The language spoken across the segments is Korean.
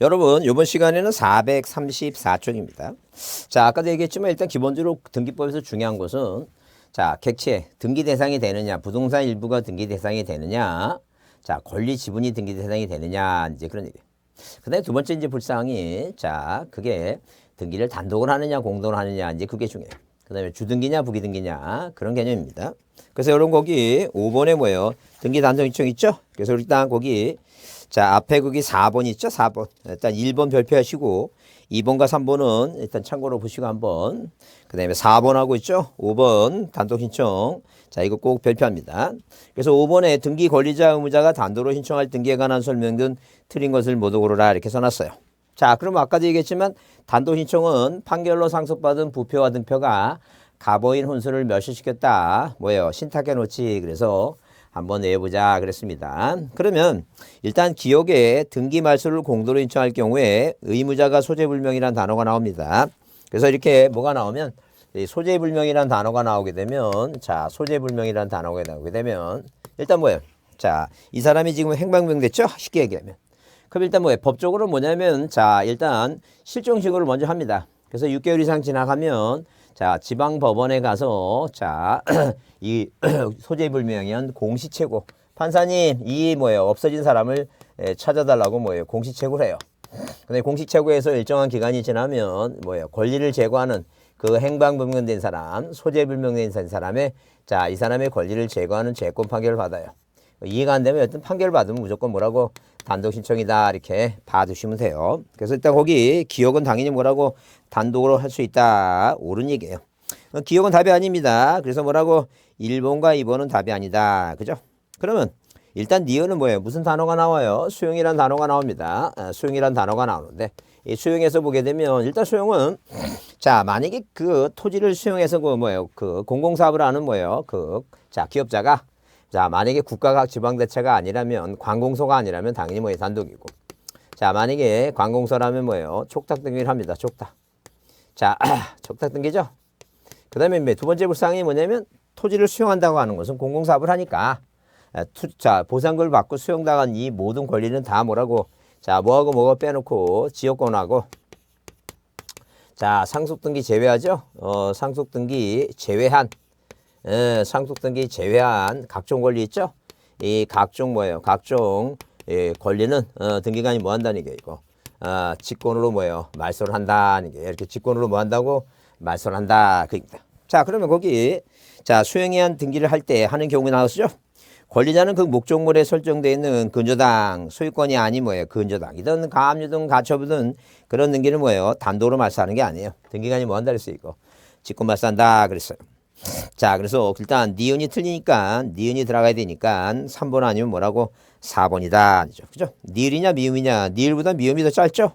여러분, 이번 시간에는 434쪽입니다. 자, 아까도 얘기했지만 일단 기본적으로 등기법에서 중요한 것은 자, 객체, 등기 대상이 되느냐, 부동산 일부가 등기 대상이 되느냐, 자, 권리 지분이 등기 대상이 되느냐, 이제 그런 얘기예요. 그 다음에 두 번째 이제 불사항이 자, 그게 등기를 단독으로 하느냐, 공동으로 하느냐, 이제 그게 중요해요. 그 다음에 주등기냐, 부기등기냐, 그런 개념입니다. 그래서 여러분 거기 5번에 뭐예요? 등기 단독 신청 있죠? 그래서 일단 거기 자, 앞에 거기 4번 있죠? 4번. 일단 1번 별표하시고 2번과 3번은 일단 참고로 보시고 한번. 그 다음에 4번하고 있죠? 5번 단독 신청. 자, 이거 꼭 별표합니다. 그래서 5번에 등기 권리자 의무자가 단독으로 신청할 등기에 관한 설명 등 틀린 것을 모두 고르라 이렇게 써놨어요. 자, 그럼 아까도 얘기했지만 단독 신청은 판결로 상속받은 부표와 등표가 가보인 혼수를 멸시시켰다. 뭐예요? 신탁해 놓지. 그래서 한번 내보자 그랬습니다. 그러면 일단 기억에 등기 말소를 공도로 신청할 경우에 의무자가 소재불명이라는 단어가 나옵니다. 그래서 이렇게 뭐가 나오면 소재불명이라는 단어가 나오게 되면 자, 소재불명이라는 단어가 나오게 되면 일단 뭐예요? 자, 이 사람이 지금 행방불명 됐죠? 쉽게 얘기하면. 그럼 일단 뭐예요? 법적으로 뭐냐면 자, 일단 실종신고를 먼저 합니다. 그래서 6개월 이상 지나가면 자, 지방법원에 가서 자, 이 소재불명이면 공시채고 판사님 이 뭐예요? 없어진 사람을 찾아달라고 뭐예요? 공시채고를 해요. 근데 공시채고에서 일정한 기간이 지나면 뭐예요? 권리를 제거하는 그 행방불명된 사람, 소재불명된 사람의 자, 이 사람의 권리를 제거하는 재권 판결을 받아요. 이해가 안 되면 어떤 판결을 받으면 무조건 뭐라고 단독 신청이다 이렇게 봐두시면 돼요. 그래서 일단 거기 기억은 당연히 뭐라고 단독으로 할 수 있다 옳은 얘기예요. 기억은 답이 아닙니다. 그래서 뭐라고 1번과 2번은 답이 아니다. 그죠? 그러면 일단 니은은 뭐예요? 무슨 단어가 나와요? 수용이란 단어가 나옵니다. 수용이란 단어가 나오는데 이 수용에서 보게 되면 일단 수용은 자, 만약에 그 토지를 수용해서 그 뭐예요? 그 공공사업을 하는 뭐예요? 그 자, 기업자가 자, 만약에 국가가 지방자치가 아니라면 관공서가 아니라면 당연히 뭐예요? 단독이고. 자, 만약에 관공서라면 뭐예요? 촉탁 등기를 합니다. 촉탁. 자, 촉탁 등기죠. 그 다음에 두 번째 불상이 뭐냐면 토지를 수용한다고 하는 것은 공공사업을 하니까 자, 보상금을 받고 수용당한 이 모든 권리는 다 뭐라고 자, 뭐하고 빼놓고 지역권하고 자, 상속등기 제외하죠. 상속등기 제외한 상속등기 제외한 각종 권리 있죠? 이 각종 뭐예요? 각종 권리는 등기관이 뭐 한다는 얘기예요, 이거. 직권으로 뭐예요? 말소를 한다는 게 이렇게 직권으로 뭐 한다고? 말소를 한다. 그입니다. 자, 그러면 거기 자, 수용의한 등기를 할 때 하는 경우 나왔죠? 권리자는 그 목적물에 설정되어 있는 근저당, 소유권이 아닌 뭐예요? 근저당이든 가압류든 가처분이든 그런 등기는 뭐예요? 단독으로 말소하는 게 아니에요. 등기관이 뭐 한다 그랬어요, 이거. 직권 말소한다 그랬어요. 자, 그래서 일단 니은이 틀리니까 니은이 들어가야 되니까 3번 아니면 뭐라고 4번이다. 그죠? 니을이냐 미음이냐. 니을보다 미음이 더 짧죠?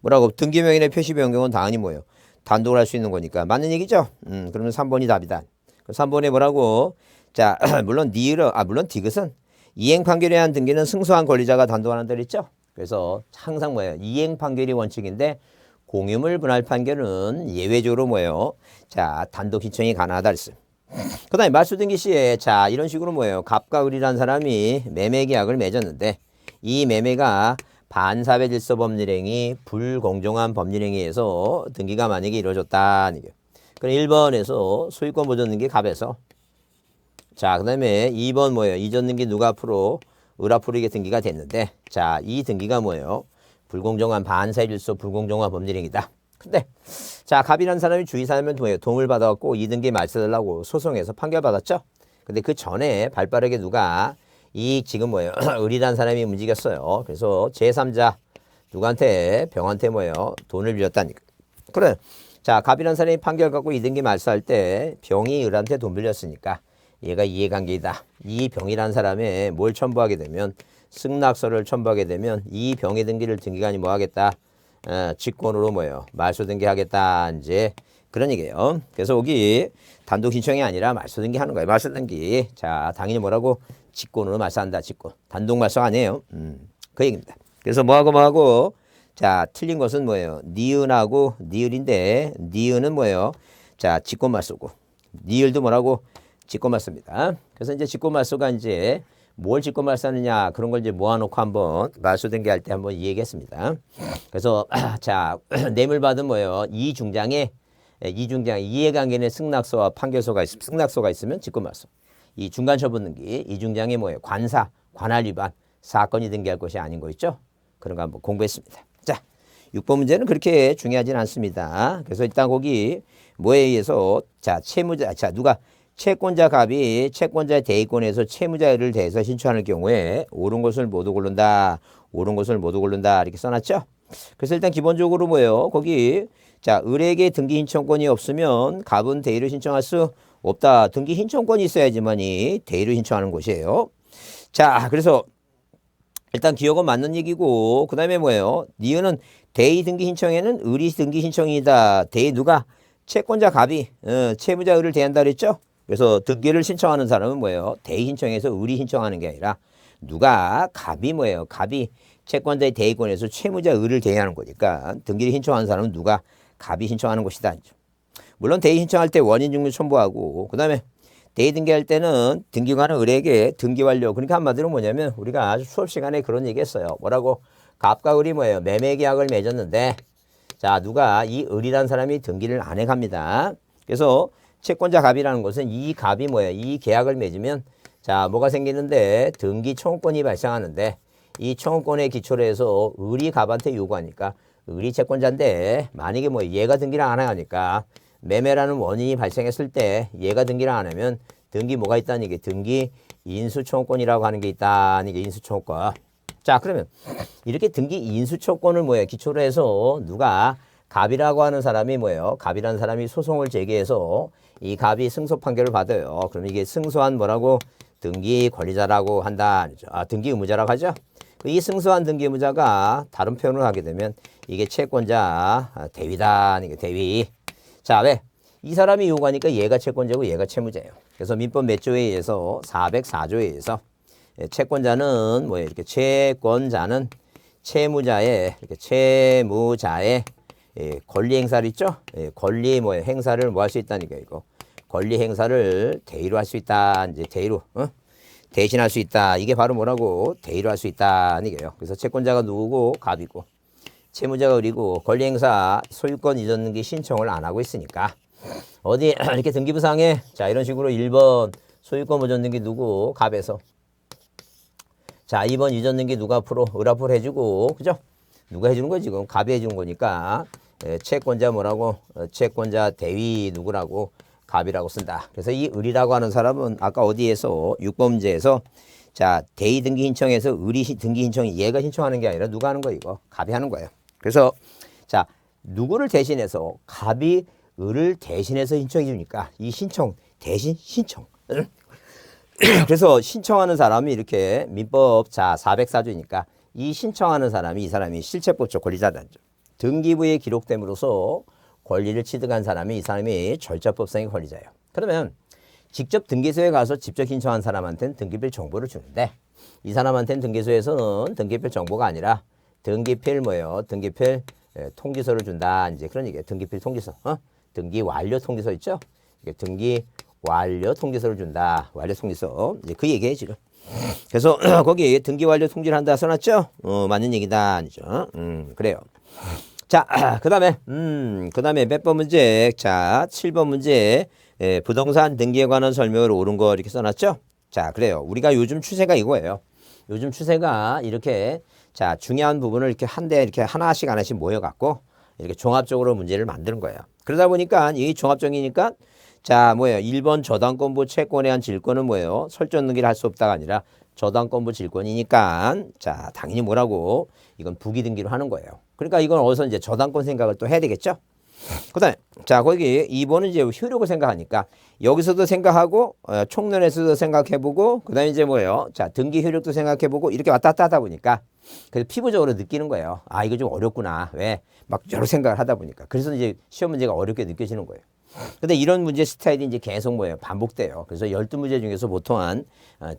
뭐라고 등기명인의 표시 변경은 당연히 뭐예요? 단독으로 할 수 있는 거니까 맞는 얘기죠? 그러면 3번이 답이다. 3번에 뭐라고? 자, 물론 니을은 물론 디귿은 이행 판결에 의한 등기는 승소한 권리자가 단독하는 데 있죠? 그래서 항상 뭐예요? 이행 판결이 원칙인데 공유물 분할 판결은 예외적으로 뭐예요? 자, 단독 신청이 가능하다 그랬어요. 그 다음에 말소등기 시에 자, 이런 식으로 뭐예요? 갑과 을이라는 사람이 매매 계약을 맺었는데 이 매매가 반사회 질서 법률행위, 불공정한 법률행위에 의해서 등기가 만약에 이루어졌다는 얘기예요. 그럼 1번에서 소유권 보존 등기 갑에서 자, 그 다음에 2번 뭐예요? 이전 등기 누가 앞으로 을 앞으로 이게 등기가 됐는데 자, 이 등기가 뭐예요? 불공정한 반사회 질서 불공정한 법률행위다. 근데 자, 갑이라는 사람이 주의 사람은 뭐예요? 도움을 받아갖고 이 등기 말소하려고 소송해서 판결받았죠. 근데 그 전에 발빠르게 누가 이 지금 뭐예요? 을이라는 사람이 움직였어요. 그래서 제3자 누구한테 병한테 뭐예요? 돈을 빌렸다니까. 그래. 자, 갑이라는 사람이 판결 갖고 이 등기 말소할 때 병이 을한테 돈 빌렸으니까 얘가 이해관계이다. 이 병이라는 사람의 뭘 첨부하게 되면 승낙서를 첨부하게 되면 이 병의 등기를 등기관이 뭐 하겠다? 직권으로 뭐예요? 말소 등기하겠다. 이제 그런 얘기예요. 그래서 여기 단독 신청이 아니라 말소 등기하는 거예요. 말소 등기. 자, 당연히 뭐라고? 직권으로 말소한다. 직권. 단독 말소 아니에요. 그 얘기입니다. 그래서 뭐하고 자, 틀린 것은 뭐예요? 니은하고 니을인데 니은은 뭐예요? 자, 직권 말소고 니을도 뭐라고? 직권 말소입니다. 그래서 이제 직권 말소가 이제 뭘 짓고 말사느냐 그런 걸 이제 모아놓고 한번 말소등기할 때 한번 얘기했습니다. 그래서 자 뇌물받은 뭐예요? 이중장에 이해관계는 승낙서와 판결서가 있으면 승낙서가 있으면 짓고 말소. 이 중간 처분 등기 이중장에 뭐예요? 관사 관할 위반 사건이 등기할 것이 아닌 거 있죠? 그런 거 한번 공부했습니다. 자 6번 문제는 그렇게 중요하진 않습니다. 그래서 일단 거기 뭐에 의해서 자 채무자 자 누가 채권자 갑이 채권자의 대의권에서 채무자를 대해서 신청하는 경우에 옳은 것을 모두 고른다. 옳은 것을 모두 고른다. 이렇게 써놨죠. 그래서 일단 기본적으로 뭐예요? 거기 자 을에게 등기 신청권이 없으면 갑은 대의를 신청할 수 없다. 등기 신청권이 있어야지만이 대의를 신청하는 것이에요. 자 그래서 일단 기억은 맞는 얘기고 그 다음에 뭐예요? 니은은 대의 등기 신청에는 을이 등기 신청이다. 대의 누가? 채권자 갑이 채무자 을을 대한다 그랬죠? 그래서 등기를 신청하는 사람은 뭐예요? 대의 신청에서 을이 신청하는 게 아니라 누가? 갑이 뭐예요? 갑이 채권자의 대의권에서 채무자 을을 대행하는 거니까 등기를 신청하는 사람은 누가? 갑이 신청하는 것이다. 물론 대의 신청할 때 원인 증명 첨부하고 그 다음에 대의 등기할 때는 등기관은 을에게 등기 완료. 그러니까 한마디로 뭐냐면 우리가 아주 수업 시간에 그런 얘기 했어요. 뭐라고? 갑과 을이 뭐예요? 매매 계약을 맺었는데 자 누가 이 을이라는 사람이 등기를 안 해갑니다. 그래서 채권자 갑이라는 것은 이 갑이 뭐예요? 이 계약을 맺으면 자 뭐가 생기는데 등기 청구권이 발생하는데 이 청구권의 기초로 해서 을이 갑한테 요구하니까 을이 채권자인데 만약에 뭐 얘가 등기를 안 하니까 매매라는 원인이 발생했을 때 얘가 등기를 안 하면 등기 뭐가 있다는 게 등기 인수청구권이라고 하는 게 있다는 게 인수청구권. 자 그러면 이렇게 등기 인수청구권을 뭐예요? 기초로 해서 누가 갑이라고 하는 사람이 뭐예요? 갑이라는 사람이 소송을 제기해서 이 갑이 승소 판결을 받아요. 그러면 이게 승소한 뭐라고? 등기 권리자라고 한다. 등기 의무자라고 하죠. 이 승소한 등기 의무자가 다른 표현을 하게 되면 이게 채권자 대위다. 이게 대위. 자, 왜? 이 사람이 요구하니까 얘가 채권자고 얘가 채무자예요. 그래서 민법 몇 조에 의해서 404조에 의해서 채권자는 뭐예요? 이렇게 채권자는 채무자의 이렇게 채무자의 권리 행사를 있죠? 권리 뭐예요? 행사를 뭐 할 수 있다니까 이거. 권리 행사를 대의로 할 수 있다. 이제 대의로 대신할 수 있다. 이게 바로 뭐라고? 대의로 할 수 있다는 얘기예요. 그래서 채권자가 누구고? 갑이고. 채무자가 을이고 권리 행사 소유권 이전 등기 신청을 안 하고 있으니까 어디 이렇게 등기부상에 자 이런 식으로 1번 소유권 보전 등기 누구? 갑에서 자 2번 이전 등기 누가 앞으로? 을 앞으로 해주고 그죠? 누가 해주는 거지 지금? 갑이 해주는 거니까 채권자 뭐라고? 채권자 대위 누구라고? 갑이라고 쓴다. 그래서 이 을이라고 하는 사람은 아까 어디에서 6번 문제에서 자 대의 등기 신청에서 을이 등기 신청이 얘가 신청하는 게 아니라 누가 하는 거예요 이거? 갑이 하는 거예요. 그래서 자 누구를 대신해서 갑이 을을 대신해서 신청해 주니까 이 신청 대신 신청 그래서 신청하는 사람이 이렇게 민법 자 404조니까 이 신청하는 사람이 이 사람이 실체법적 권리자다. 등기부에 기록됨으로써 권리를 취득한 사람이 이 사람이 절차법상의 권리자예요. 그러면 직접 등기소에 가서 직접 신청한 사람한테는 등기필 정보를 주는데 이 사람한테는 등기소에서는 등기필 정보가 아니라 등기필 뭐예요? 등기필 통지서를 준다. 이제 그런 얘기예요. 등기필 통지서. 등기 완료 통지서 있죠? 이게 등기 완료 통지서를 준다. 완료 통지서. 이제 그 얘기예요, 지금. 그래서 거기 등기 완료 통지를 한다 써놨죠? 맞는 얘기다. 아니죠? 그래요. 자, 그다음에 몇 번 문제? 자, 7번 문제. 부동산 등기에 관한 설명을 옳은 거 이렇게 써놨죠? 자, 그래요. 우리가 요즘 추세가 이거예요. 요즘 추세가 이렇게 자, 중요한 부분을 이렇게 이렇게 하나씩 모여갖고 이렇게 종합적으로 문제를 만드는 거예요. 그러다 보니까 이 종합적이니까 자, 뭐예요? 1번 저당권부 채권에 한 질권은 뭐예요? 설정 등기를 할 수 없다가 아니라 저당권부 질권이니까 자, 당연히 뭐라고? 이건 부기 등기로 하는 거예요. 그러니까 이건 어디서 이제 저당권 생각을 또 해야 되겠죠? 그 다음에 자 거기 2번은 이제 효력을 생각하니까 여기서도 생각하고 총론에서도 생각해보고 그 다음에 이제 뭐예요? 자 등기 효력도 생각해보고 이렇게 왔다 갔다 하다 보니까 그래서 피부적으로 느끼는 거예요. 아 이거 좀 어렵구나. 왜? 막 여러 생각을 하다 보니까. 그래서 이제 시험 문제가 어렵게 느껴지는 거예요. 근데 이런 문제 스타일이 이제 계속 뭐예요? 반복돼요. 그래서 12문제 중에서 보통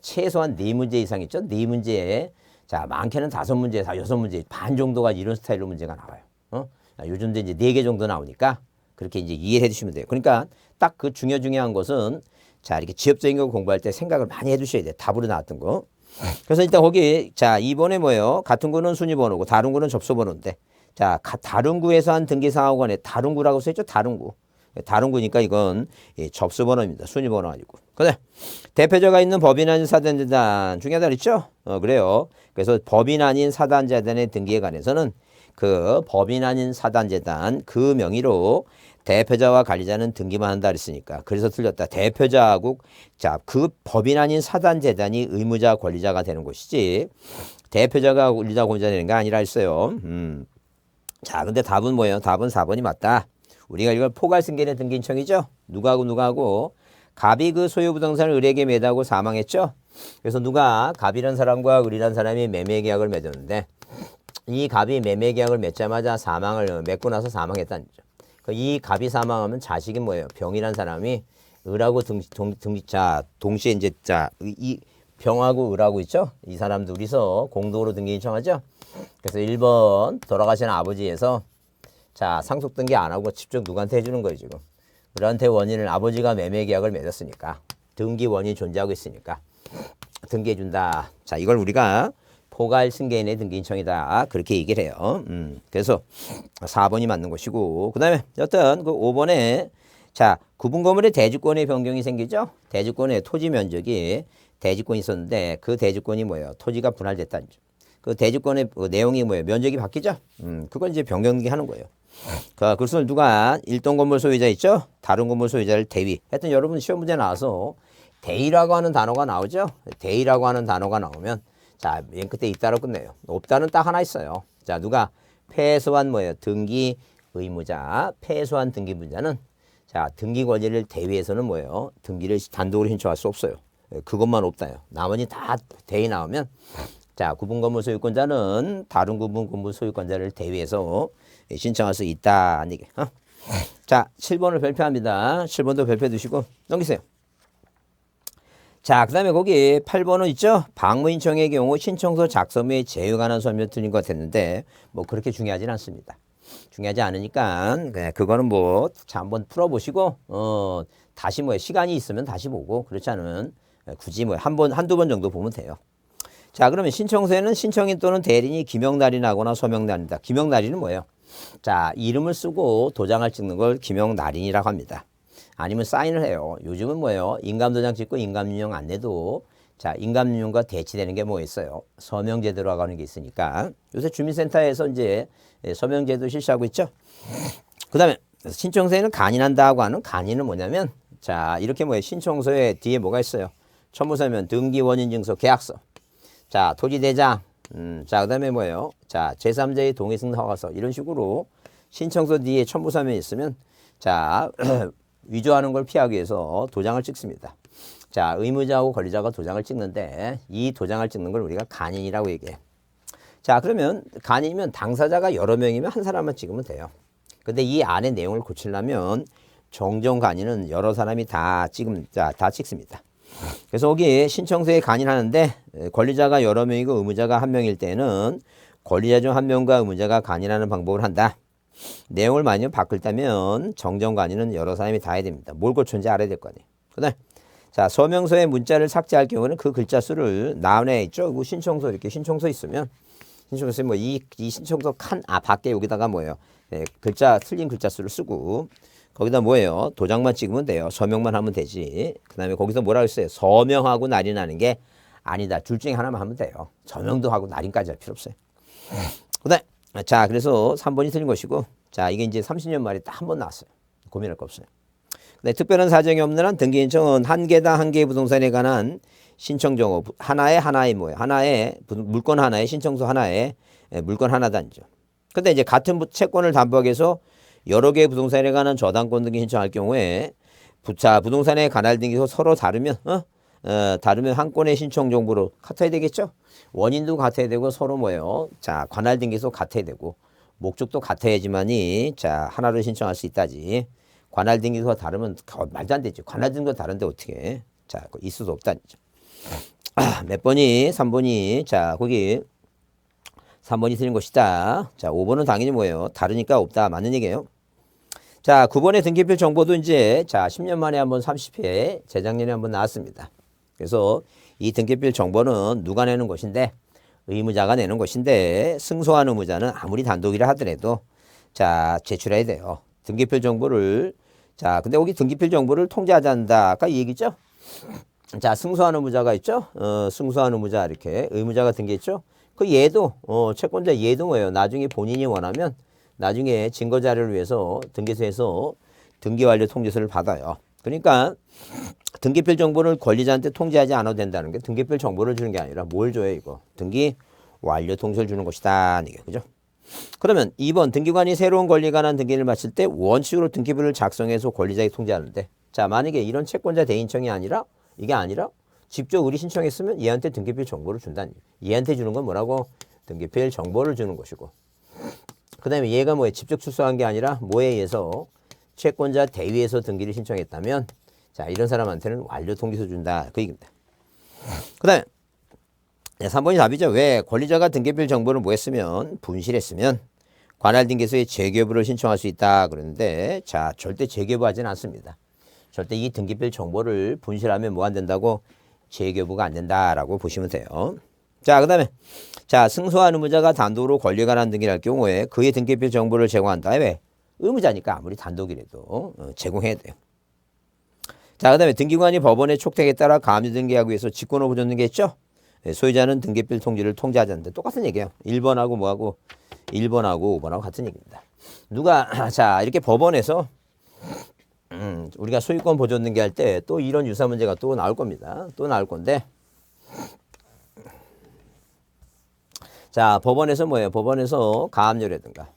최소한 4문제 이상 있죠? 4문제에 자 많게는 5문제, 6문제 반 정도가 이런 스타일로 문제가 나와요. 요즘도 이제 4개 정도 나오니까 그렇게 이제 이해를 해주시면 돼요. 그러니까 딱 그 중요한 것은 자 이렇게 지엽적인 거 공부할 때 생각을 많이 해두셔야 돼요. 답으로 나왔던 거. 그래서 일단 거기 자 2번에 뭐예요? 같은 구는 순위번호고 다른 구는 접수번호인데 자 다른 구에서 한 등기사항관에 다른 구라고 써있죠? 다른 구. 다른 구니까 이건 접수번호입니다. 순위번호 아니고. 그래. 대표자가 있는 법인 아닌 사단재단 중요하다 그랬죠? 그래요. 그래서 법인 아닌 사단재단의 등기에 관해서는 그 법인 아닌 사단재단 그 명의로 대표자와 관리자는 등기만 한다 그랬으니까. 그래서 틀렸다. 대표자하고 자, 그 법인 아닌 사단재단이 의무자 권리자가 되는 것이지 대표자가 권리자 권리자 되는 게 아니라 했어요. 자, 근데 답은 뭐예요? 답은 4번이 맞다. 우리가 이걸 포괄승계의 등기인청이죠. 누가하고 갑이 그 소유 부동산을 을에게 매도하고 사망했죠. 그래서 누가 갑이라는 사람과 을이라는 사람이 매매 계약을 맺었는데 이 갑이 매매 계약을 맺자마자 사망을 맺고 나서 사망했다는 거죠. 이 갑이 사망하면 자식이 뭐예요? 병이라는 사람이 을하고 동시에 이제 이 병하고 을하고 있죠. 이 사람 둘이서 공동으로 등기 신청하죠. 그래서 1번 돌아가신 아버지에서 자 상속 등기 안 하고 직접 누구한테 해주는 거예요 지금. 을한테 원인을 아버지가 매매 계약을 맺었으니까 등기 원인이 존재하고 있으니까 등기해준다. 자 이걸 우리가 포괄 승계인의 등기 신청이다. 그렇게 얘기를 해요. 그래서 4번이 맞는 것이고 그 다음에 여튼 그 5번에 자 구분 건물의 대주권의 변경이 생기죠. 대주권의 토지 면적이 대주권이 있었는데 그 대주권이 뭐예요? 토지가 분할됐다는 점. 그 대주권의 내용이 뭐예요? 면적이 바뀌죠. 그걸 이제 변경하는 거예요. 그것을 누가 일동 건물 소유자 있죠? 다른 건물 소유자를 대위. 하여튼 여러분 시험 문제 나와서 대위라고 하는 단어가 나오죠. 대위라고 하는 단어가 나오면 자, 맨 끝에 있다로 끝내요. 없다는 딱 하나 있어요. 자, 누가 패소한 뭐예요? 등기 의무자, 패소한 등기분자는 자, 등기 권리를 대위해서는 뭐예요? 등기를 단독으로 신청할 수 없어요. 그것만 없다요. 나머지 다 대위 나오면 자, 구분 건물 소유권자는 다른 구분 건물 소유권자를 대위해서 신청할 수 있다. 이게. 자, 7번을 발표합니다. 7번도 발표해 두시고 넘기세요. 자, 그 다음에 거기 8번은 있죠? 방문 신청의 경우 신청서 작성 및 제휴 관한 설명 틀린 것 같았는데 뭐 그렇게 중요하진 않습니다. 중요하지 않으니까 그거는 뭐 자, 한번 풀어보시고 다시 뭐 시간이 있으면 다시 보고 그렇지 않으면 굳이 뭐 한두 번 정도 보면 돼요. 자, 그러면 신청서에는 신청인 또는 대리인이 기명날인하거나 서명날인이다. 기명날인은 뭐예요? 자, 이름을 쓰고 도장을 찍는 걸 기명날인이라고 합니다. 아니면 사인을 해요. 요즘은 뭐예요? 인감도장 찍고 인감인용 안 내도 자 인감인용과 대치되는 게 뭐 있어요? 서명제도라고 하는 게 있으니까 요새 주민센터에서 이제 서명제도 실시하고 있죠. 그 다음에 신청서에는 간인한다고 하는 간인은 뭐냐면 자 이렇게 뭐예요? 신청서에 뒤에 뭐가 있어요? 첨부서면 등기원인증서 계약서 자 토지대장 자 그 다음에 뭐예요? 자 제3자의 동의승인 허가서 이런 식으로 신청서 뒤에 첨부서면 있으면 자 위조하는 걸 피하기 위해서 도장을 찍습니다. 자, 의무자하고 권리자가 도장을 찍는데 이 도장을 찍는 걸 우리가 간인이라고 얘기해. 자, 그러면 간인이면 당사자가 여러 명이면 한 사람만 찍으면 돼요. 근데 이 안에 내용을 고치려면 정정 간인은 여러 사람이 다 찍습니다. 그래서 여기 신청서에 간인하는데 권리자가 여러 명이고 의무자가 한 명일 때는 권리자 중 한 명과 의무자가 간인하는 방법을 한다. 내용을 많이 바꿀다면 정정관인은 여러 사람이 다 해야 됩니다. 뭘 고쳤는지 알아야 될 거 아니에요. 그다음 자 서명서에 문자를 삭제할 경우는 그 글자 수를 나안에 있죠. 그 신청서 이렇게 신청서 있으면 신청서에 뭐 이 신청서 칸 밖에 여기다가 뭐예요? 글자 틀린 글자 수를 쓰고 거기다 뭐예요? 도장만 찍으면 돼요. 서명만 하면 되지. 그다음에 거기서 뭐라 그랬어요? 서명하고 날인하는 게 아니다. 둘 중에 하나만 하면 돼요. 서명도 하고 날인까지 할 필요 없어요. 그다음 자, 그래서 3번이 틀린 것이고, 자, 이게 이제 30년 만에 딱 한 번 나왔어요. 고민할 거 없어요. 네, 특별한 사정이 없는 한 등기 신청은 한 개당 한 개의 부동산에 관한 신청 정보, 하나에 뭐예요? 하나에, 물건 하나에, 신청서 하나에, 물건 하나단죠. 근데 이제 같은 채권을 담보하기 위해서 여러 개의 부동산에 관한 저당권 등기 신청할 경우에, 부동산에 관할 등기소 서로 다르면, 다르면 한 건의 신청 정보로 같아야 되겠죠? 원인도 같아야 되고 서로 뭐예요? 자, 관할 등기소 같아야 되고 목적도 같아야지만이 자, 하나를 신청할 수 있다지. 관할 등기소가 다르면 말도 안 되죠. 관할 등기소가 다른데 어떻게 해? 자, 있을 수 없다니죠. 몇 번이? 3번이. 자, 거기 3번이 틀린 것이다. 자, 5번은 당연히 뭐예요? 다르니까 없다. 맞는 얘기예요. 자, 9번의 등기표 정보도 이제 자, 10년 만에 한번 30회 재작년에 한번 나왔습니다. 그래서 이 등기필 정보는 누가 내는 것인데 의무자가 내는 것인데 승소한 의무자는 아무리 단독이라 하더라도 자 제출해야 돼요. 등기필 정보를 자 근데 여기 등기필 정보를 통제하지 않는다. 아까 이 얘기죠? 자 승소한 의무자가 있죠? 승소한 의무자 이렇게 의무자가 등기했죠? 그 얘도 채권자 얘도 뭐예요? 나중에 본인이 원하면 나중에 증거 자료를 위해서 등기소에서 등기 완료 통지서를 받아요. 그러니까 등기필 정보를 권리자한테 통지하지 않아도 된다는 게 등기필 정보를 주는 게 아니라 뭘 줘요 이거? 등기 완료 통지서를 주는 것이다. 이게 그죠? 그러면 2번 등기관이 새로운 권리에 관한 등기를 마칠 때 원칙으로 등기부를 작성해서 권리자에게 통지하는데 자 만약에 이런 채권자 대인청이 아니라 이게 아니라 직접 의리 신청했으면 얘한테 등기필 정보를 준다는 얘한테 주는 건 뭐라고? 등기필 정보를 주는 것이고 그 다음에 얘가 뭐에 직접 출소한 게 아니라 뭐에 의해서 채권자 대위에서 등기를 신청했다면 자 이런 사람한테는 완료 통지서 준다 그 얘기입니다. 그 다음에 3번이 답이죠. 왜 권리자가 등기필 정보를 뭐 했으면 분실했으면 관할 등기소에 재교부를 신청할 수 있다 그러는데 자 절대 재교부하지는 않습니다. 절대 이 등기필 정보를 분실하면 뭐 안 된다고? 재교부가 안 된다라고 보시면 돼요. 자, 그 다음에 자 승소한 의무자가 단독으로 권리에 관한 등기를 할 경우에 그의 등기필 정보를 제공한다. 왜? 의무자니까 아무리 단독이라도 제공해야 돼요. 자, 그 다음에 등기관이 법원의 촉택에 따라 가압류 등기하기 위해서 직권을 보존 등기했죠? 소유자는 등기필 통지를 통지하지 않는데 똑같은 얘기예요. 1번하고 뭐하고 1번하고 5번하고 같은 얘기입니다. 누가 자 이렇게 법원에서 우리가 소유권 보존 등기할 때 또 이런 유사 문제가 또 나올 겁니다. 또 나올 건데 자 법원에서 뭐예요? 법원에서 가압류라든가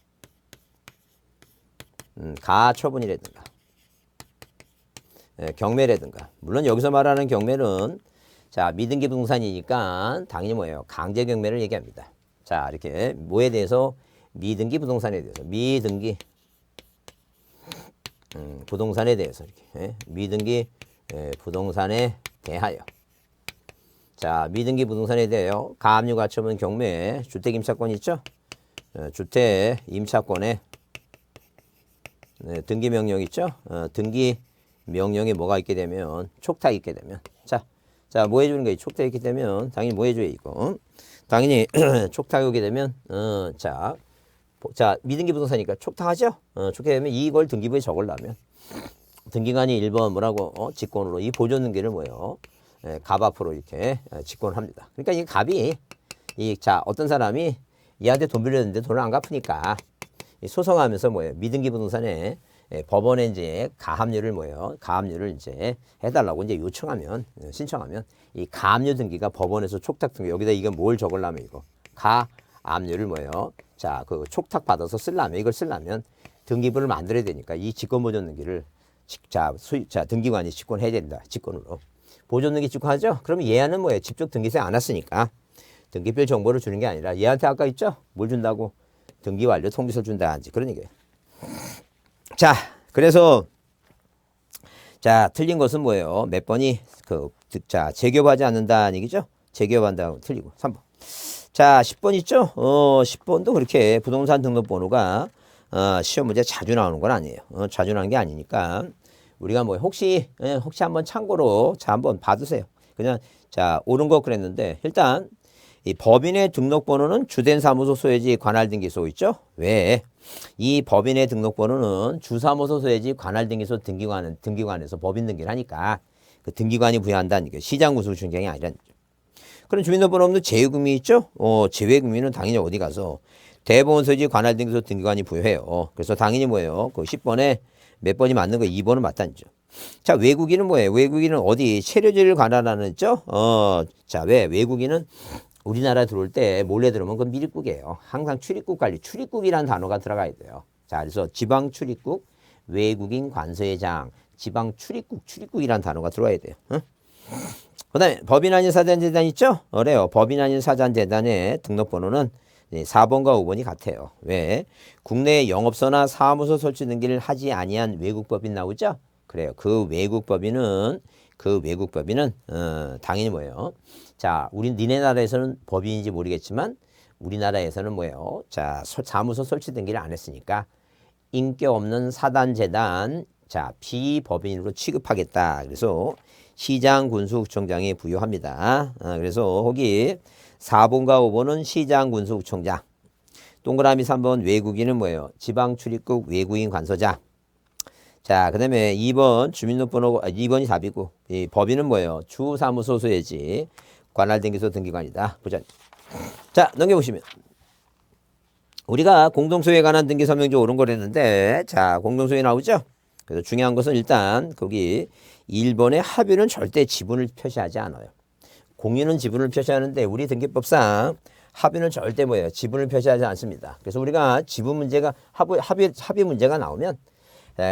가처분이라든가 경매라든가 물론 여기서 말하는 경매는 자 미등기 부동산이니까 당연히 뭐예요? 강제 경매를 얘기합니다. 자 이렇게 뭐에 대해서 미등기 부동산에 대해서 미등기 부동산에 대해서 이렇게 미등기 부동산에 대하여 자 미등기 부동산에 대하여 가압류 가처분 경매 주택 임차권 있죠? 주택 임차권에 등기 명령 있죠? 등기 명령에 뭐가 있게 되면 촉탁이 있게 되면 자 뭐 해주는 거예요? 촉탁이 있게 되면 당연히 뭐 해줘요 이거 당연히 촉탁이 오게 되면 자 미등기 부동산이니까 촉탁하죠? 촉탁되면 이걸 등기부에 적으려면 등기관이 1번 뭐라고 직권으로 이 보존 등기를 뭐예요? 갑 앞으로 이렇게 직권을 합니다. 그러니까 이 갑이 자 어떤 사람이 얘한테 돈 빌렸는데 돈을 안 갚으니까 소송하면서 뭐예요? 미등기 부동산에 법원에 이제 가압류를 뭐예요? 가압류를 이제 해달라고 이제 요청하면 신청하면 이 가압류 등기가 법원에서 촉탁 등기 여기다 이거 뭘 적으려면 이거 가압류를 뭐예요? 자 그 촉탁 받아서 쓰려면 이걸 쓰려면 등기부를 만들어야 되니까 이 직권 보존 등기를 자 등기관이 직권해야 된다. 직권으로 보존 등기 직권하죠? 그러면 얘는 뭐예요? 직접 등기세 안 왔으니까 등기필 정보를 주는 게 아니라 얘한테 아까 있죠? 뭘 준다고? 등기 완료 통지서 준다. 그런 얘기예요. 자, 그래서 자 틀린 것은 뭐예요? 몇 번이 자 재교부하지 않는다는 얘기죠? 재교부한다고 틀리고 3번. 자 10번 있죠? 10번도 그렇게 부동산 등록번호가 시험 문제 자주 나오는 건 아니에요. 자주 나오는 게 아니니까 우리가 뭐 혹시 한번 참고로 자 한번 봐두세요. 그냥 자 옳은 거 그랬는데 일단 이 법인의 등록번호는 주된 사무소 소유지 관할 등기소 있죠? 왜? 이 법인의 등록번호는 주사무소 소유지 관할 등기소 등기관에서 법인 등기를 하니까 그 등기관이 부여한다는 얘기예요. 시장 구술 중경이 아니라는 얘기죠. 그럼 주민등록번호 없는 제외금이 있죠? 제외금리는 당연히 어디 가서 대법원 소유지 관할 등기소 등기관이 부여해요. 그래서 당연히 뭐예요? 그 10번에 몇 번이 맞는 거 2번은 맞다는 거죠. 자, 외국인은 뭐예요? 외국인은 어디 체류지를 관할하는 있죠? 자, 왜? 외국인은 우리나라 들어올 때 몰래 들어오면 그건 밀입국이에요. 항상 출입국 관리, 출입국이라는 단어가 들어가야 돼요. 자, 그래서 지방 출입국, 외국인 관서회장, 지방 출입국이라는 단어가 들어와야 돼요. 그 다음에 법인 아닌 사단재단 있죠? 그래요. 법인 아닌 사단재단의 등록번호는 4번과 5번이 같아요. 왜? 국내 영업소나 사무소 설치 등기를 하지 아니한 외국법인 나오죠? 그래요. 그 외국법인은 당연히 뭐예요? 자, 니네 나라에서는 법인인지 모르겠지만 우리나라에서는 뭐예요? 자, 사무소 설치 등기를 안 했으니까 인격 없는 사단재단 자 비법인으로 취급하겠다. 그래서 시장 군수구청장이 부여합니다. 그래서 거기 4번과 5번은 시장 군수구청장. 동그라미 3번 외국인은 뭐예요? 지방 출입국 외국인 관서장. 자, 그 다음에 2번 주민등록번호, 2번이 답이고, 이 법인은 뭐예요? 주사무소 소유지, 관할등기소 등기관이다. 보자. 자, 넘겨보시면. 우리가 공동소유에 관한 등기 설명조 옳은 거랬는데, 자, 공동소유 나오죠? 그래서 중요한 것은 일단, 거기 1번의 합의는 절대 지분을 표시하지 않아요. 공유는 지분을 표시하는데, 우리 등기법상 합의는 절대 뭐예요? 지분을 표시하지 않습니다. 그래서 우리가 지분 문제가, 합의 문제가 나오면,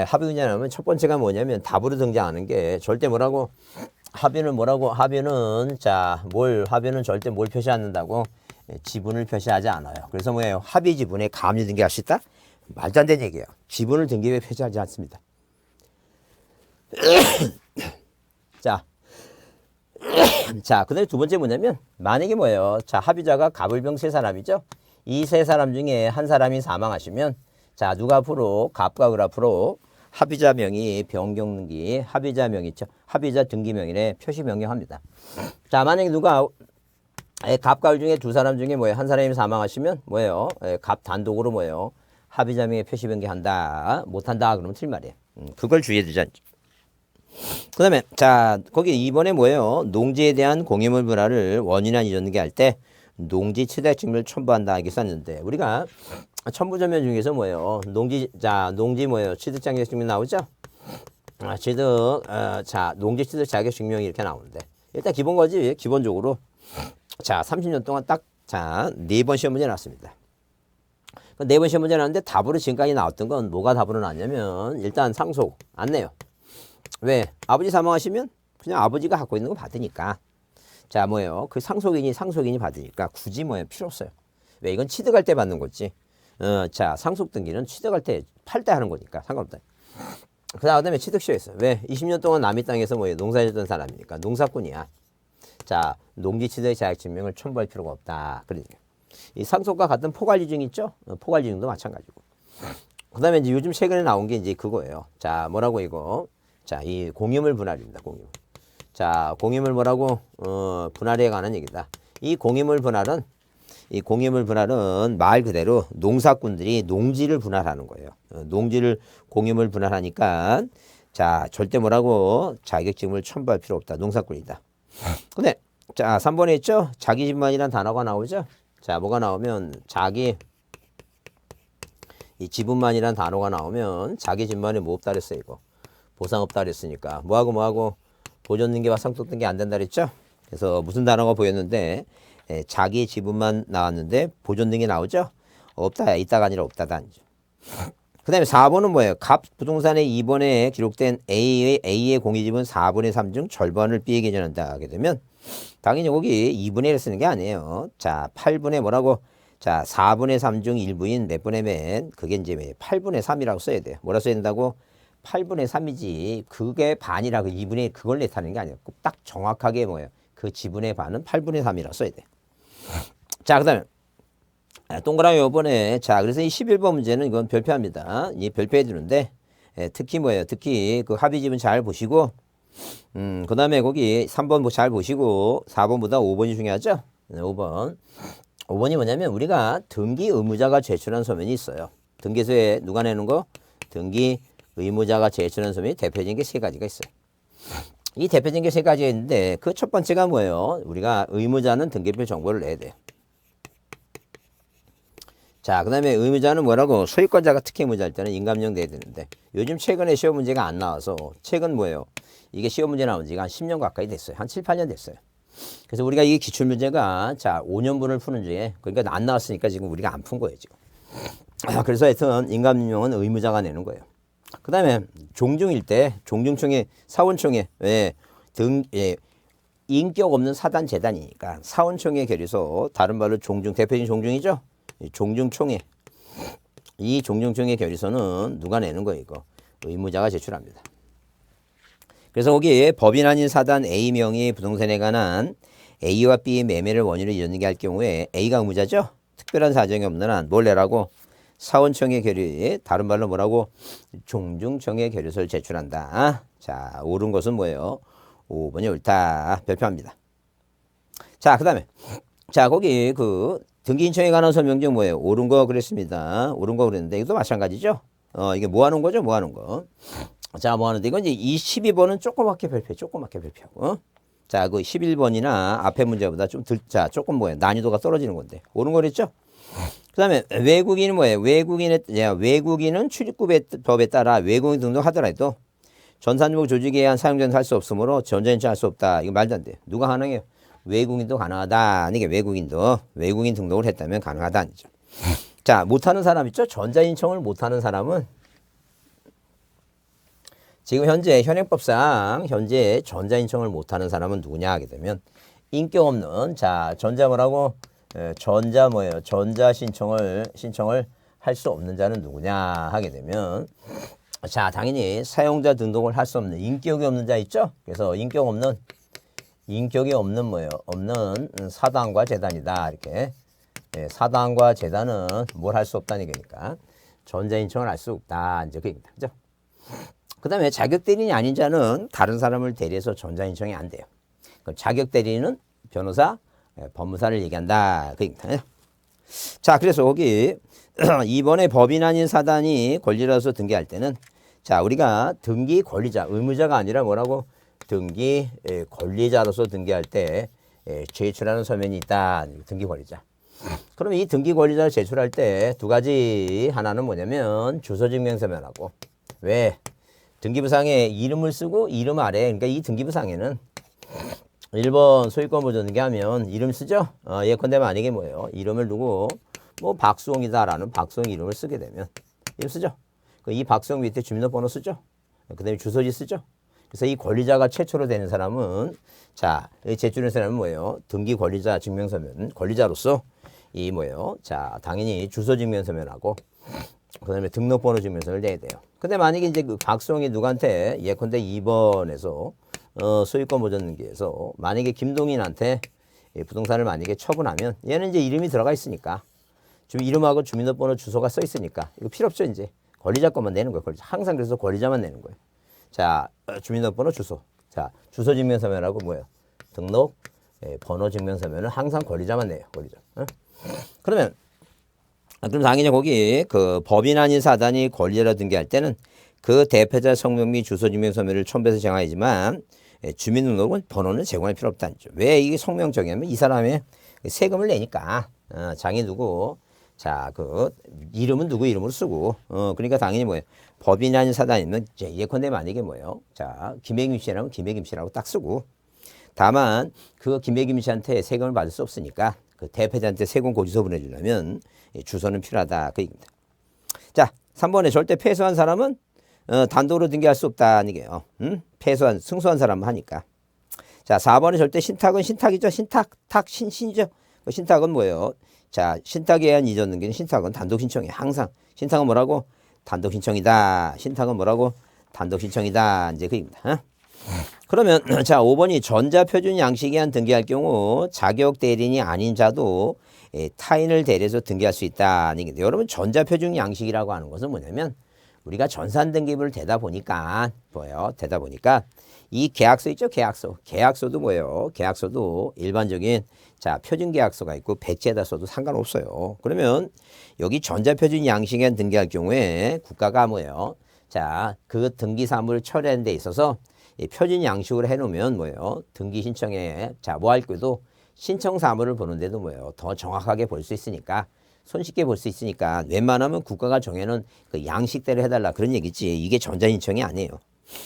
합의 문제가 나오면 첫 번째가 뭐냐면 답으로 등장하는 게 절대 뭐라고? 합의는 뭐라고? 합의는, 자, 합의는 절대 뭘 표시 않는다고? 지분을 표시하지 않아요. 그래서 뭐예요? 합의 지분에 가압류 등기할 수 있다? 말도 안 되는 얘기예요. 지분을 등기에 표시하지 않습니다. 자, 그 다음에 두 번째 뭐냐면, 만약에 뭐예요? 자, 합의자가 갑을병 세 사람이죠? 이 세 사람 중에 한 사람이 사망하시면, 자, 누가 앞으로, 갑과 을 앞으로 합의자 명의 변경 등기, 합의자 명의 있죠? 합의자 등기 명의에 표시 변경합니다. 자, 만약에 누가, 갑과 을 중에 두 사람 중에 뭐예요? 한 사람이 사망하시면 뭐예요? 갑 단독으로 뭐예요? 합의자 명의 표시 변경한다. 못한다. 그러면 틀린 말이에요. 그걸 주의해 두자. 그 다음에, 자, 거기 2번에 뭐예요? 농지에 대한 공유물 분할을 원인이나 이전등기 할 때 농지 취득 증명을 첨부한다. 이렇게 썼는데, 우리가 첨부조면 중에서 뭐예요? 농지 뭐예요? 취득 자격 증명 나오죠? 농지 취득 자격 증명이 이렇게 나오는데, 일단 기본 거지, 기본적으로. 자, 30년 동안 딱, 자, 4번 시험 문제 나왔습니다. 4번 시험 문제 나왔는데 답으로 지금까지 나왔던 건 뭐가 답으로 나왔냐면, 일단 상속, 안 내요. 왜? 아버지 사망하시면 그냥 아버지가 갖고 있는 거 받으니까. 자, 뭐예요? 그 상속인이 받으니까 굳이 뭐예요? 필요 없어요. 왜? 이건 취득할 때 받는 거지. 자, 상속 등기는 취득할 때, 팔 때 하는 거니까 상관없다. 그 다음에 취득시효 있어. 왜? 20년 동안 남의 땅에서 뭐예요? 농사짓던 사람이니까. 농사꾼이야. 자, 농지 취득 자격 증명을 첨부할 필요가 없다. 그러니까. 이 상속과 같은 포괄이증 있죠? 포괄이증도 마찬가지고. 그 다음에 이제 요즘 최근에 나온 게 이제 그거예요. 자, 뭐라고 이거? 자, 이 공유물 분할입니다. 공유물. 자, 공유물 뭐라고? 분할에 관한 얘기다. 이 공유물 분할은 말 그대로 농사꾼들이 농지를 분할하는 거예요. 농지를 공유물 분할하니까, 자, 절대 뭐라고? 자격증을 첨부할 필요 없다. 농사꾼이다. 근데, 자, 3번에 있죠? 자기 집만이라는 단어가 나오죠? 자, 뭐가 나오면, 이 지분만이라는 단어가 나오면, 자기 집만에 뭐 없다 그랬어요, 이거. 보상 없다 그랬으니까 뭐하고 보존 등기와 상속 등기 안 된다 그랬죠? 그래서 무슨 단어가 보였는데 자기 지분만 나왔는데 보존 등기 나오죠? 없다. 있다가 아니라 없다다. 그 다음에 4번은 뭐예요? 갑 부동산의 2번에 기록된 A의 공유지분 4분의 3 중 절반을 B에게 전한다 하게 되면 당연히 거기 2분의 1을 쓰는 게 아니에요. 자, 8분의 뭐라고? 자, 4분의 3 중 일부인 몇 분의 몇? 그게 이제 8분의 3이라고 써야 돼요. 뭐라 써야 된다고? 8분의 3이지. 그게 반이라고 2분의 1 그걸 내타는 게 아니에요. 딱 정확하게 뭐예요? 그 지분의 반은 8분의 3이라고 써야 돼. 자, 그 다음에 동그라미 5번에 자, 그래서 이 11번 문제는 이건 별표합니다. 이 별표해 주는데 특히 뭐예요? 특히 그 합의 지분 잘 보시고 그 다음에 거기 3번 뭐 잘 보시고 4번보다 5번이 중요하죠? 5번이 뭐냐면 우리가 등기 의무자가 제출한 서면이 있어요. 등기소에 누가 내는 거? 등기 의무자가 제출한 서면이 대표적인 게 3가지가 있어요. 이 대표적인 게 3가지가 있는데 그 첫 번째가 뭐예요? 우리가 의무자는 등기표 정보를 내야 돼요. 자, 그 다음에 의무자는 뭐라고? 소유권자가 특혜 의무자일 때는 인감령 내야 되는데 요즘 최근에 시험 문제가 안 나와서 최근 뭐예요? 이게 시험 문제 나온 지가 한 10년 가까이 됐어요. 한 7, 8년 됐어요. 그래서 우리가 이게 기출문제가 자 5년분을 푸는 중에 그러니까 안 나왔으니까 지금 우리가 안 푼 거예요 지금. 그래서 하여튼 인감령은 의무자가 내는 거예요. 그 다음에 종중일 때 종중총회 사원총회 인격 없는 사단 재단이니까 사원총회 결의서 다른 말로 종중 대표적인 종중이죠. 종중총회 이 종중총회 결의서는 누가 내는 거예요 이거 의무자가 제출합니다. 그래서 거기에 법인 아닌 사단 A명의 부동산에 관한 A와 B의 매매를 원인으로 이어지게 할 경우에 A가 의무자죠. 특별한 사정이 없는 한 뭘 내라고? 사원청의 결의, 다른 말로 뭐라고? 종중청의 결의서를 제출한다. 자, 옳은 것은 뭐예요? 5번이 옳다. 별표합니다. 자, 그 다음에. 자, 거기 그 등기 신청에 관한 설명 중 뭐예요? 옳은 거 그랬습니다. 옳은 거 그랬는데 이것도 마찬가지죠? 이게 뭐 하는 거죠? 뭐 하는 거. 자, 뭐 하는데 이건 이제 이 12번은 조그맣게 별표, 조그맣게 별표하고. 자, 그 11번이나 앞에 문제보다 좀 자, 조금 뭐예요? 난이도가 떨어지는 건데. 옳은 거 그랬죠? 그 다음에 외국인은 뭐예요? 외국인은 출입국법에 따라 외국인 등록하더라도 전산정보 조직에 의한 사용자는 할 수 없으므로 전자인증 할 수 없다. 이거 말도 안 돼요. 누가 가능해요? 외국인도 가능하다. 이게 외국인 등록을 했다면 가능하다. 아니죠. 자, 못하는 사람 있죠? 전자인청을 못하는 사람은 지금 현재 현행법상 현재 전자인청을 못하는 사람은 누구냐 하게 되면 인격 없는 자 전자 뭐라고 전자 뭐예요? 전자 신청을 할 수 없는 자는 누구냐 하게 되면 자 당연히 사용자 등록을 할 수 없는 인격이 없는 자 있죠? 그래서 인격이 없는 뭐예요? 없는 사당과 재단이다 이렇게 사당과 재단은 뭘 할 수 없다는 얘기니까 전자인청을 할 수 없다 이제 그 얘기입니다. 그죠? 그 다음에 자격 대리인이 아닌 자는 다른 사람을 대리해서 전자인청이 안 돼요. 자격 대리인은 변호사, 법무사를 얘기한다. 그 얘기입니다. 자, 그래서 거기 이번에 법인 아닌 사단이 권리자로서 등기할 때는 자, 우리가 등기 권리자, 의무자가 아니라 뭐라고? 등기 권리자로서 등기할 때 제출하는 서면이 있다. 등기 권리자. 그러면 이 등기 권리자를 제출할 때 두 가지 하나는 뭐냐면 주소증명서면하고 왜? 등기부상에 이름을 쓰고 이름 아래 그러니까 이 등기부상에는 1번 소유권 보존등기 하면 이름 쓰죠. 예컨대 만약에 뭐예요. 이름을 두고 뭐 박수홍이다라는 박수홍 이름을 쓰게 되면 이름 쓰죠. 이 박수홍 밑에 주민등록번호 쓰죠. 그 다음에 주소지 쓰죠. 그래서 이 권리자가 최초로 되는 사람은 자 제출하는 사람은 뭐예요. 등기 권리자 증명서면 권리자로서 이 뭐예요. 자 당연히 주소증명서면하고 그 다음에 등록번호 증명서를 내야 돼요. 근데 만약에 이제 그 박수홍이 누구한테 예컨대 2번에서 소유권 보존등기에서 만약에 김동인한테 부동산을 만약에 처분하면 얘는 이제 이름이 들어가 있으니까 지금 이름하고 주민등록번호 주소가 써 있으니까 이거 필요 없죠. 이제 권리자 것만 내는 거예요. 권리자. 항상 그래서 권리자만 내는 거예요. 자 주민등록번호 주소. 자 주소증명서면하고 뭐예요? 등록 번호 증명서면은 항상 권리자만 내요. 권리자. 그러면 그럼 당연히 거기 그 법인 아닌 사단이 권리자로 등기할 때는 그 대표자 성명 및 주소증명서면을 첨부해서 제공하지만 주민등록은 번호는 제공할 필요 없다는 거죠. 왜 이게 성명 정의하면 이 사람의 세금을 내니까 장이 누구 자 그 이름은 누구 이름으로 쓰고 그러니까 당연히 뭐예요 법인 아닌 사단이면 예컨대 만약에 뭐예요 자 김혜김 씨라면 김혜김 씨라고 딱 쓰고 다만 그 김혜김 씨한테 세금을 받을 수 없으니까 그 대표자한테 세금 고지서 보내주려면 주소는 필요하다 그 얘기입니다. 자 3번에 절대 패소한 사람은 단독으로 등기할 수 없다는 게요. 패소한 승소한 사람은 하니까. 자 4번에 절대 신탁은 신탁이죠. 신이죠. 신탁은 뭐예요? 자 신탁에 의한 이전 등기는 신탁은 단독 신청이에요. 항상 신탁은 뭐라고? 단독 신청이다. 신탁은 뭐라고? 단독 신청이다. 이제 그 얘기입니다. 그러면 자 5번이 전자표준 양식에 한 등기할 경우 자격 대리인이 아닌 자도 타인을 대리해서 등기할 수 있다는 얘기인데 여러분 전자표준 양식이라고 하는 것은 뭐냐면 우리가 전산등기부를 대다 보니까 뭐예요? 대다 보니까 이 계약서 있죠? 계약서도 뭐예요? 계약서도 일반적인 자 표준계약서가 있고 백지에다 써도 상관없어요. 그러면 여기 전자표준 양식에 등기할 경우에 국가가 뭐예요? 자 그 등기 사무를 처리하는 데 있어서 이 표준 양식으로 해놓으면 뭐예요? 등기 신청에 자 뭐 할 때도 신청 사무를 보는데도 뭐예요? 더 정확하게 볼 수 있으니까 손쉽게 볼 수 있으니까 웬만하면 국가가 정해놓은 그 양식대로 해달라 그런 얘기지 이게 전자신청이 아니에요.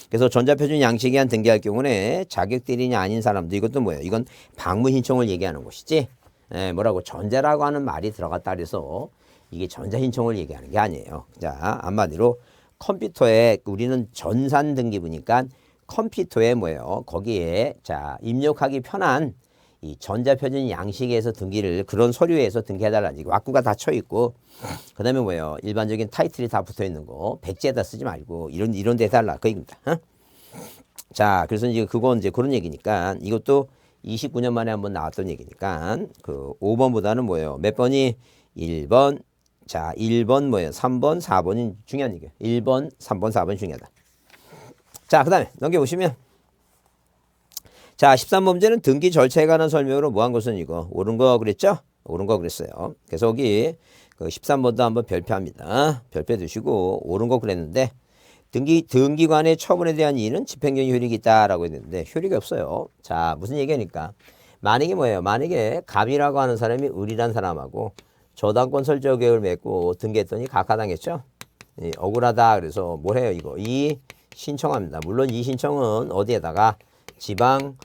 그래서 전자표준 양식에 한 등기할 경우는 자격 대리인이 아닌 사람도 이것도 뭐예요? 이건 방문 신청을 얘기하는 것이지 뭐라고 전자라고 하는 말이 들어갔다 그래서 이게 전자신청을 얘기하는 게 아니에요. 자 한마디로 컴퓨터에 우리는 전산 등기부니까 컴퓨터에 뭐예요? 거기에 자 입력하기 편한 이 전자표준 양식에서 등기를 그런 서류에서 등기해달라는 왁구가 다 쳐 있고 그다음에 뭐예요? 일반적인 타이틀이 다 붙어 있는 거 백지에다 쓰지 말고 이런 데 해달라 그 얘기입니다. 자 그래서 이제 그건 이제 그런 얘기니까 이것도 29년 만에 한번 나왔던 얘기니까 그 5번보다는 뭐예요? 몇 번이 1번 자 1번 뭐예요? 3번 4번이 중요한 얘기예요. 1번 3번 4번 중요하다. 자 그다음에 넘겨보시면 자, 13범죄는 등기 절차에 관한 설명으로 뭐 한 것은 이거. 옳은 거 그랬죠? 옳은 거 그랬어요. 그래서 여기 그 13번도 한번 별표합니다. 별표 두시고 옳은 거 그랬는데 등기관의 처분에 대한 이의는 집행정의 효력이 있다라고 했는데 효력이 없어요. 자, 무슨 얘기하니까 만약에 뭐예요? 만약에 갑이라고 하는 사람이 을이란 사람하고 저당권 설정 계획을 맺고 등기했더니 각하당했죠? 억울하다. 그래서 뭘 해요? 이거 신청합니다. 물론 이 신청은 어디에다가 지방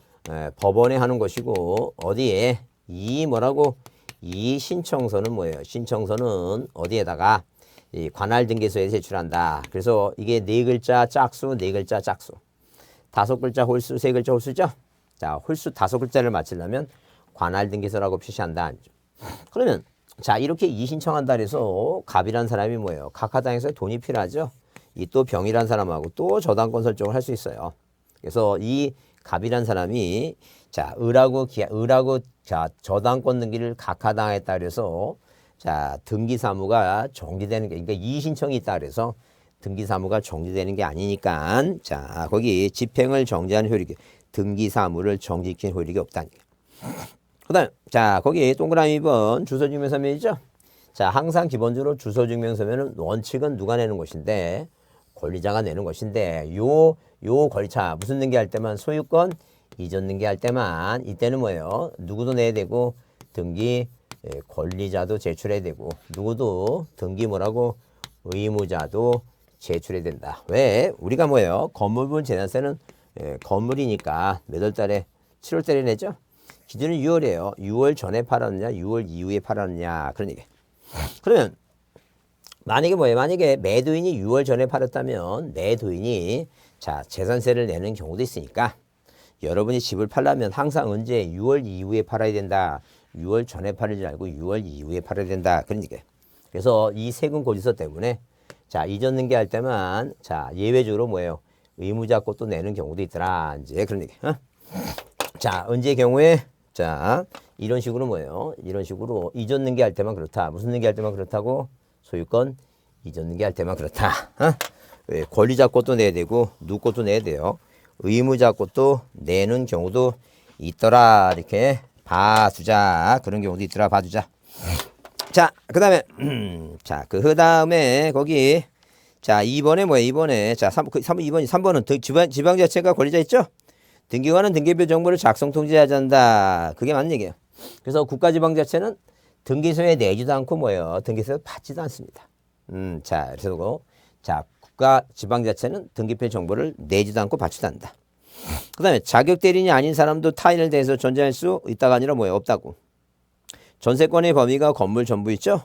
법원에 하는 것이고 어디에 뭐라고 이 신청서는 뭐예요? 신청서는 어디에다가 이 관할 등기소에 제출한다. 그래서 이게 네 글자 짝수, 네 글자 짝수, 다섯 글자 홀수, 세 글자 홀수죠. 자, 홀수 다섯 글자를 맞추려면 관할 등기소라고 표시한다. 그러면 자, 이렇게 이신청한다 해서 갑이란 사람이 뭐예요? 각하당에서 돈이 필요하죠. 이 또 병이란 사람하고 또 저당권 설정을 할 수 있어요. 그래서 이 갑이란 사람이 자, 을하고 자, 저당권 등기를 각하당했다 그래서 자, 등기사무가 정지되는 게, 그러니까 이의신청이 있다 그래서 등기사무가 정지되는 게 아니니까 자, 거기 집행을 정지하는 효력이 등기사무를 정지시키는 효력이 없다는 거예요. 그 다음, 자, 거기 동그라미 2번 주소증명서면이죠. 자, 항상 기본적으로 주소증명서면은 원칙은 누가 내는 것인데 권리자가 내는 것인데 요 권리자 무슨 등기할 때만 소유권 이전 등기할 때만 이때는 뭐예요? 누구도 내야 되고 등기 권리자도 제출해야 되고 누구도 등기 뭐라고 의무자도 제출해야 된다. 왜? 우리가 뭐예요? 건물분 재산세는 건물이니까 몇 월 달에 7월 달에 내죠? 기준은 6월이에요. 6월 전에 팔았느냐 6월 이후에 팔았느냐 그런 얘기. 그러면 만약에 뭐예요? 만약에 매도인이 6월 전에 팔았다면 매도인이 자, 재산세를 내는 경우도 있으니까 여러분이 집을 팔려면 항상 언제 6월 이후에 팔아야 된다. 6월 전에 팔지 말고 6월 이후에 팔아야 된다. 그런 얘기예요. 그래서 이 세금 고지서 때문에 자, 이전 등기할 때만 자, 예외적으로 뭐예요? 의무자 것도 내는 경우도 있더라. 이제 그런 얘기. 자, 언제 경우에 자, 이런 식으로 뭐예요? 이런 식으로 이전 등기할 때만 그렇다. 무슨 등기할 때만 그렇다고? 소유권 이전 등기할 때만 그렇다. 왜? 권리자 것도 내야 되고 누구 것도 내야 돼요. 의무자 것도 내는 경우도 있더라. 이렇게 봐주자. 그런 경우도 있더라. 봐주자. 자, 그 다음에 자, 그 다음에 거기 자, 2번에 뭐예요? 2번에 자, 3번은 지방자치가 권리자 있죠? 등기관은 등기표 정보를 작성 통지하지 않는다. 그게 맞는 얘기예요. 그래서 국가지방자치는 등기소에 내지도 않고 뭐예요? 등기소에 받지도 않습니다. 자, 그래서 자, 국가지방자치는 등기표 정보를 내지도 않고 받지도 않는다. 그 다음에 자격 대리인이 아닌 사람도 타인을 대해서 존재할 수 있다가 아니라 뭐예요? 없다고. 전세권의 범위가 건물 전부 있죠?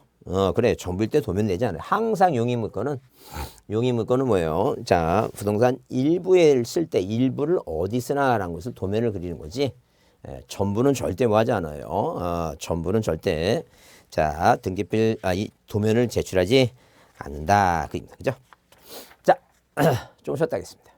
그래. 전부일 때 도면 내지 않아요. 항상 용의물건은 뭐예요? 자, 부동산 일부에 쓸 때 일부를 어디 쓰나라는 것을 도면을 그리는 거지. 전부는 절대 뭐 하지 않아요. 전부는 절대 자, 등기필 이 도면을 제출하지 않는다. 그죠? 자, 좀 쉬었다 하겠습니다.